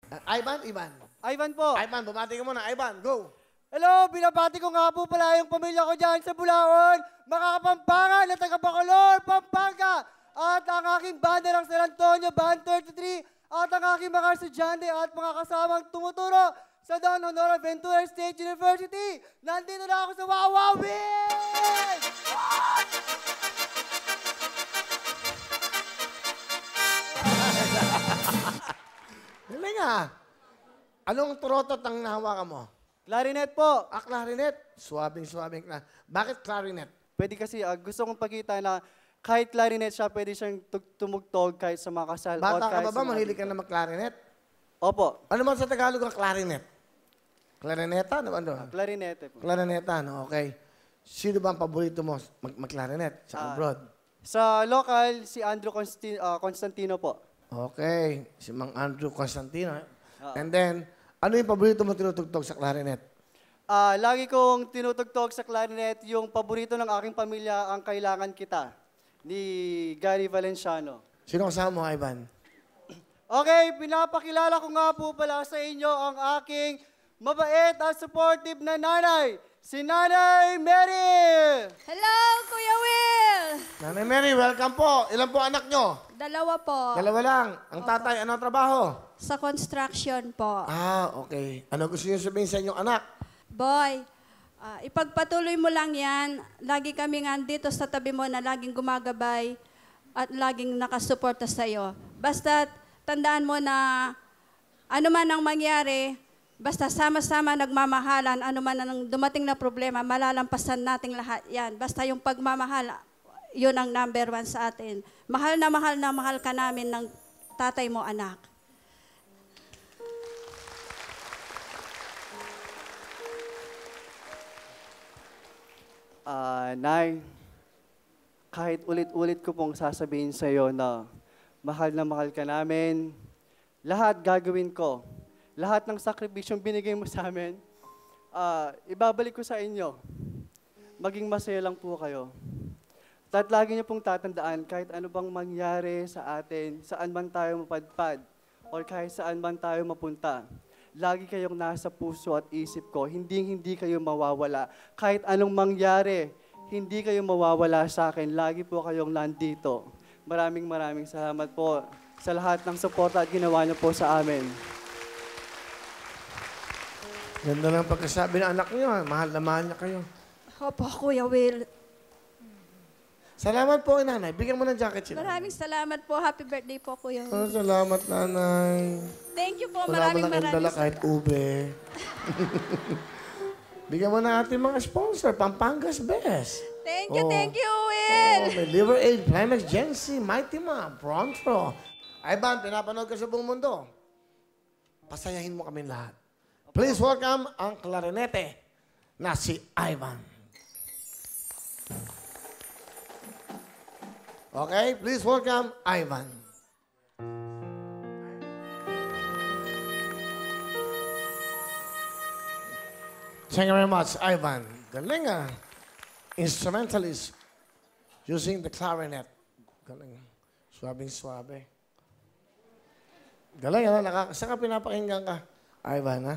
Ivan, Ivan. Ivan po. Ivan, bumati ka muna. Ivan, go. Hello, binabati ko nga po pala yung pamilya ko dyan sa Bulaon, mga Kapampangan at taga Bacolor, Pampanga. At ang aking banda ng San Antonio, Band 33, at ang aking mga estudyante at mga kasamang tumuturo sa Don Honor Ventura State University. Nandito na ako sa Wawawin! Galing ah. Anong turotot ang nahawakan mo? Clarinet po. Ah, clarinet. Suwabing-suwabing na. Bakit clarinet? Pwede kasi gusto kong pakita na kahit clarinet siya, pwede siyang tumugtog kahit sa mga kasal. Bata ka kahit ba sa mga- mahilig ka na mag-clarinet? Opo. Ano man sa Tagalog ang clarinet? Clarineta? Ano ba doon? Clarinete po. Clarineta, no? Okay. Sino ba ang paborito mo mag-clarinet sa abroad? Sa local, si Andrew Constantino po. Okay. Si Mang Andrew Constantino. And then, ano yung paborito mo tinutugtog sa clarinet? Lagi kong tinutugtog sa clarinet yung paborito ng aking pamilya, Ang Kailangan Kita, ni Gary Valenciano. Sino kasama mo, Ivan? Okay, pinapakilala ko nga po pala sa inyo ang aking mabait at supportive na nanay, si Nanay Mary! Hello, Kuya Will! Nanay Mary, welcome po. Ilan po anak nyo? Dalawa po. Dalawa lang. Ang tatay, ano ang trabaho? Sa construction po. Ah, okay. Ano gusto niyo sabihin sa inyong anak? Boy, ipagpatuloy mo lang yan. Lagi kami nga dito sa tabi mo na laging gumagabay at laging nakasuporta sa'yo. Basta tandaan mo na ano man ang mangyari, basta sama-sama nagmamahalan, ano man ang dumating na problema, malalampasan nating lahat yan. Basta yung pagmamahal, yun ang number 1 sa atin. Mahal na mahal ka namin ng tatay mo, anak. Nay, kahit ulit-ulit ko pong sasabihin sa iyo na mahal ka namin, lahat gagawin ko. Lahat ng sakripisyong binigay mo sa amin, ibabalik ko sa inyo. Maging masaya lang po kayo. At lagi niyo pong tatandaan, kahit ano bang mangyari sa atin, saan man tayo mapadpad, o kahit saan man tayo mapunta, lagi kayong nasa puso at isip ko, hindi kayo mawawala. Kahit anong mangyari, hindi kayo mawawala sa akin. Lagi po kayong nandito. Maraming salamat po sa lahat ng suporta at ginawa niyo po sa amin. Ganda ng pagkasabi ng anak niyo. Mahal na mahal niya kayo. Opo, Kuya Will. Salamat po, nanay. Bigyan mo ng jacket sila. Maraming salamat po. Happy birthday po, Kuya Will. Oh, salamat, nanay. Thank you po. Wala mo Maraming lang dala kahit ube. Bigyan mo na ating mga sponsor. Pampanga's Best. Thank you, Oh, Will. may Liver Aid, Primex, Gency, Mighty Ma, Bronfro. Ivan, pinapanood ka sa buong mundo. Pasayahin mo kami lahat. Please welcome ang klarinete na si Ivan. Okay, please welcome Ivan. Thank you very much, Ivan. Galing ah. Instrumentalist using the clarinet. Galing. Suwabing-suwabe. Galing, ano? Saan ka pinapakinggan ka? Ivan, ha?